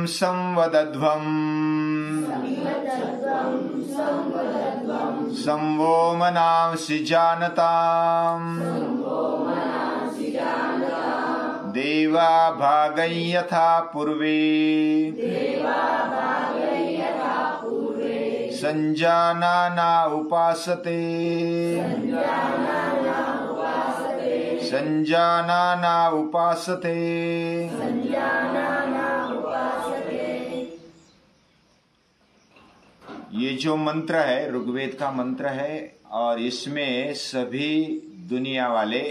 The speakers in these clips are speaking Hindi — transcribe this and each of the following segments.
संवदध्वम् संवो मनांसि जानताम् देवा भागं यथा पूर्वे संजानाना उपासते संजानाना उपासते। ये जो मंत्र है ऋग्वेद का मंत्र है और इसमें सभी दुनिया वाले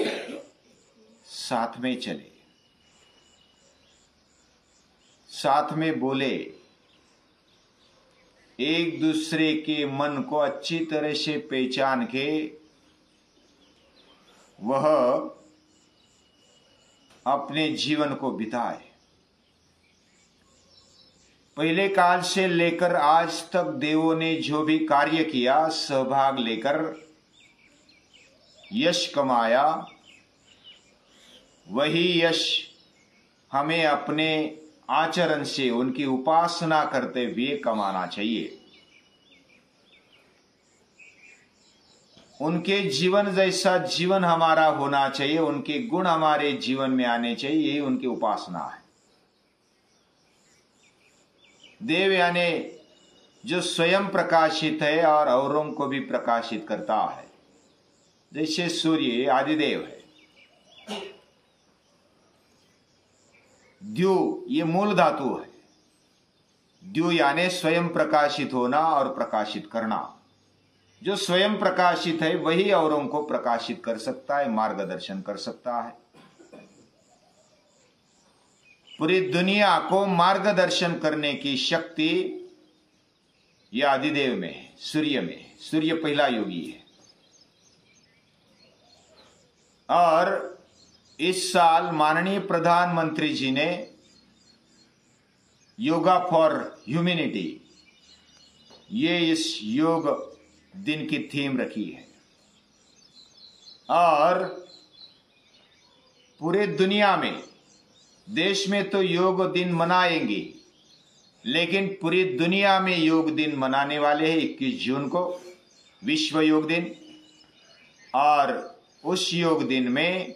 साथ में चले, साथ में बोले, एक दूसरे के मन को अच्छी तरह से पहचान के वह अपने जीवन को बिताए। पहले काल से लेकर आज तक देवों ने जो भी कार्य किया, सहभाग लेकर यश कमाया, वही यश हमें अपने आचरण से उनकी उपासना करते हुए कमाना चाहिए। उनके जीवन जैसा जीवन हमारा होना चाहिए, उनके गुण हमारे जीवन में आने चाहिए, यही उनकी उपासना है। देव यानी जो स्वयं प्रकाशित है और औरों को भी प्रकाशित करता है। जैसे सूर्य आदिदेव है, द्यू ये मूल धातु है। द्यू यानी स्वयं प्रकाशित होना और प्रकाशित करना। जो स्वयं प्रकाशित है वही औरों को प्रकाशित कर सकता है, मार्गदर्शन कर सकता है। पूरी दुनिया को मार्गदर्शन करने की शक्ति यह आदिदेव में है, सूर्य में है। सूर्य पहला योगी है। और इस साल माननीय प्रधानमंत्री जी ने योगा फॉर ह्यूमैनिटी ये इस योग दिन की थीम रखी है। और पूरे दुनिया में, देश में तो योग दिन मनाएंगे, लेकिन पूरी दुनिया में योग दिन मनाने वाले हैं 21 जून को, विश्व योग दिन। और उस योग दिन में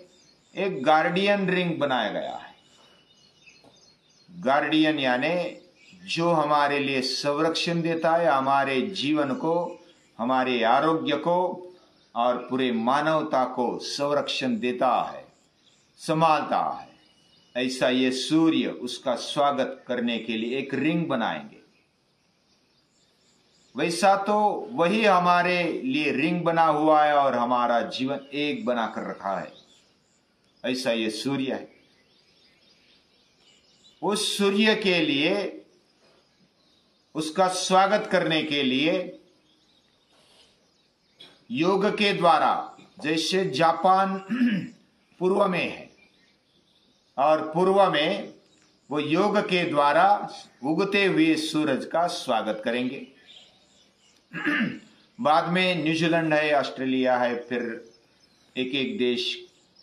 एक गार्डियन रिंग बनाया गया है। गार्डियन यानी जो हमारे लिए संरक्षण देता है, हमारे जीवन को, हमारे आरोग्य को और पूरे मानवता को संरक्षण देता है, संभालता है। ऐसा ये सूर्य, उसका स्वागत करने के लिए एक रिंग बनाएंगे। वैसा तो वही हमारे लिए रिंग बना हुआ है और हमारा जीवन एक बना कर रखा है। ऐसा ये सूर्य है। उस सूर्य के लिए, उसका स्वागत करने के लिए योग के द्वारा, जैसे जापान पूर्व में है और पूर्व में वो योग के द्वारा उगते हुए सूरज का स्वागत करेंगे। बाद में न्यूजीलैंड है, ऑस्ट्रेलिया है, फिर एक एक देश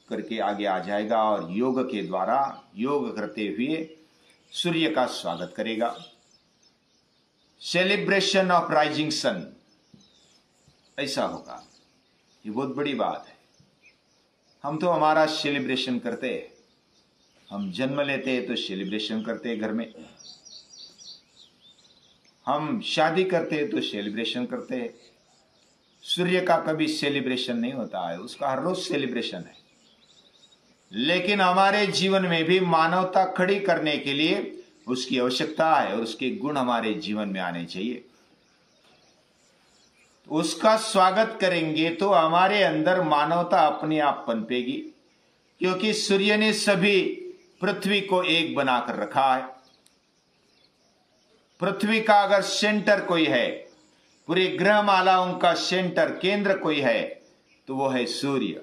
करके आगे आ जाएगा और योग के द्वारा योग करते हुए सूर्य का स्वागत करेगा। सेलिब्रेशन ऑफ राइजिंग सन ऐसा होगा। ये बहुत बड़ी बात है। हम तो हमारा सेलिब्रेशन करते हैं, हम जन्म लेते हैं तो सेलिब्रेशन करते हैं घर में, हम शादी करते हैं तो सेलिब्रेशन करते हैं। सूर्य का कभी सेलिब्रेशन नहीं होता है, उसका हर रोज सेलिब्रेशन है। लेकिन हमारे जीवन में भी मानवता खड़ी करने के लिए उसकी आवश्यकता है और उसके गुण हमारे जीवन में आने चाहिए। उसका स्वागत करेंगे तो हमारे अंदर मानवता अपने आप पनपेगी, क्योंकि सूर्य ने सभी पृथ्वी को एक बनाकर रखा है। पृथ्वी का अगर सेंटर कोई है, पूरे ग्रह मालाओं का सेंटर, केंद्र कोई है, तो वो है सूर्य।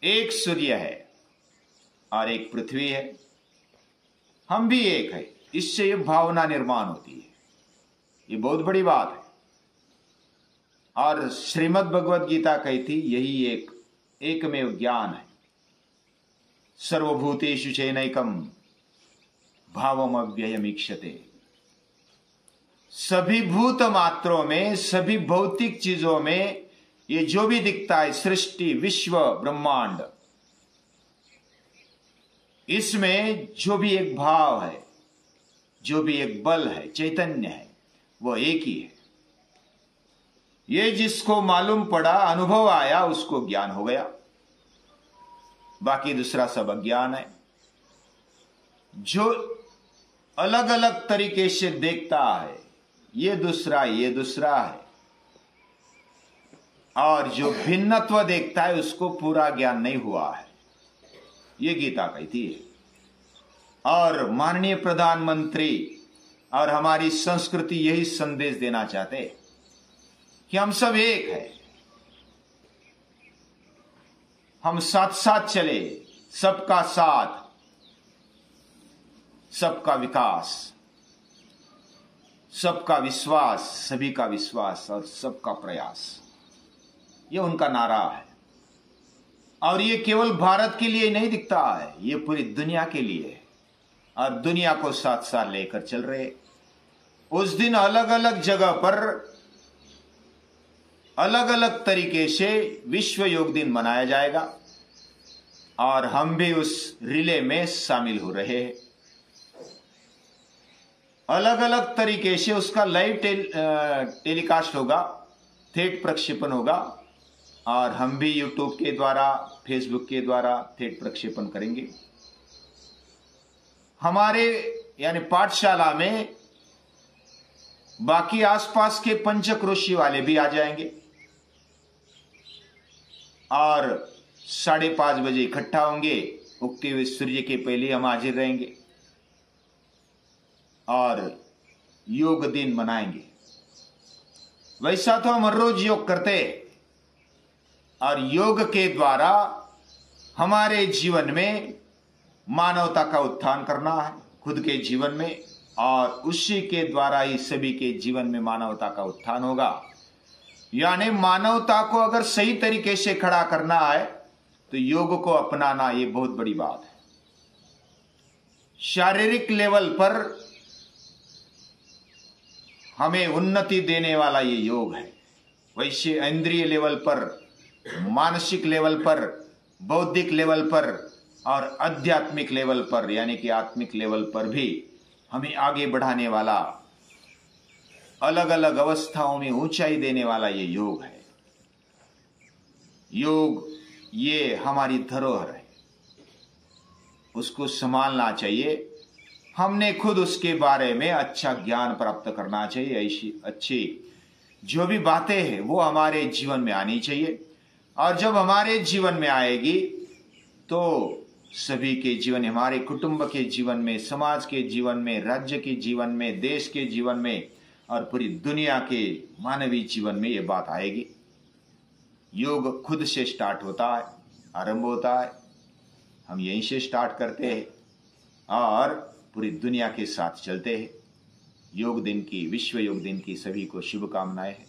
एक सूर्य है और एक पृथ्वी है, हम भी एक है। इससे ये भावना निर्माण होती है। ये बहुत बड़ी बात है। और श्रीमद् भगवद गीता कहती यही एकमेव ज्ञान है। सर्वभूतेषु चैनैकम भावम अव्ययमीक्षते। सभी भूत मात्रों में, सभी भौतिक चीजों में ये जो भी दिखता है, सृष्टि, विश्व, ब्रह्मांड, इसमें जो भी एक भाव है, जो भी एक बल है, चैतन्य है, वो एक ही है। ये जिसको मालूम पड़ा, अनुभव आया, उसको ज्ञान हो गया। बाकी दूसरा सब अज्ञान है। जो अलग अलग तरीके से देखता है, ये दूसरा, ये दूसरा है, और जो भिन्नत्व देखता है उसको पूरा ज्ञान नहीं हुआ है। ये गीता कहती है। और माननीय प्रधानमंत्री और हमारी संस्कृति यही संदेश देना चाहते हैं कि हम सब एक है, हम साथ साथ चले, सबका साथ, सबका विकास, सबका विश्वास, सभी का विश्वास और सबका प्रयास, ये उनका नारा है। और ये केवल भारत के लिए नहीं दिखता है, ये पूरी दुनिया के लिए है, और दुनिया को साथ साथ लेकर चल रहे। उस दिन अलग अलग जगह पर अलग अलग तरीके से विश्व योग दिन मनाया जाएगा, और हम भी उस रिले में शामिल हो रहे हैं। अलग अलग तरीके से उसका लाइव टेलीकास्ट होगा, थेट प्रक्षेपण होगा, और हम भी यूट्यूब के द्वारा, फेसबुक के द्वारा थेट प्रक्षेपण करेंगे। हमारे यानी पाठशाला में बाकी आसपास के पंचक्रोशी वाले भी आ जाएंगे, और 5:30 बजे इकट्ठा होंगे। उगते हुए सूर्य के पहले हम हाजिर रहेंगे और योग दिन मनाएंगे। वैसा तो हम हर रोज योग करते हैं, और योग के द्वारा हमारे जीवन में मानवता का उत्थान करना है, खुद के जीवन में, और उसी के द्वारा ही सभी के जीवन में मानवता का उत्थान होगा। यानी मानवता को अगर सही तरीके से खड़ा करना है तो योग को अपनाना, ये बहुत बड़ी बात है। शारीरिक लेवल पर हमें उन्नति देने वाला ये योग है, वैसे इंद्रिय लेवल पर, मानसिक लेवल पर, बौद्धिक लेवल पर और आध्यात्मिक लेवल पर यानी कि आत्मिक लेवल पर भी हमें आगे बढ़ाने वाला, अलग अलग अवस्थाओं में ऊंचाई देने वाला ये योग है। योग ये हमारी धरोहर है, उसको संभालना चाहिए। हमने खुद उसके बारे में अच्छा ज्ञान प्राप्त करना चाहिए। ऐसी अच्छी जो भी बातें हैं वो हमारे जीवन में आनी चाहिए, और जब हमारे जीवन में आएगी तो सभी के जीवन, हमारे कुटुंब के जीवन में, समाज के जीवन में, राज्य के जीवन में, देश के जीवन में और पूरी दुनिया के मानवीय जीवन में ये बात आएगी। योग खुद से स्टार्ट होता है, आरंभ होता है, हम यहीं से स्टार्ट करते हैं और पूरी दुनिया के साथ चलते हैं। योग दिन की, विश्व योग दिन की सभी को शुभकामनाएं हैं।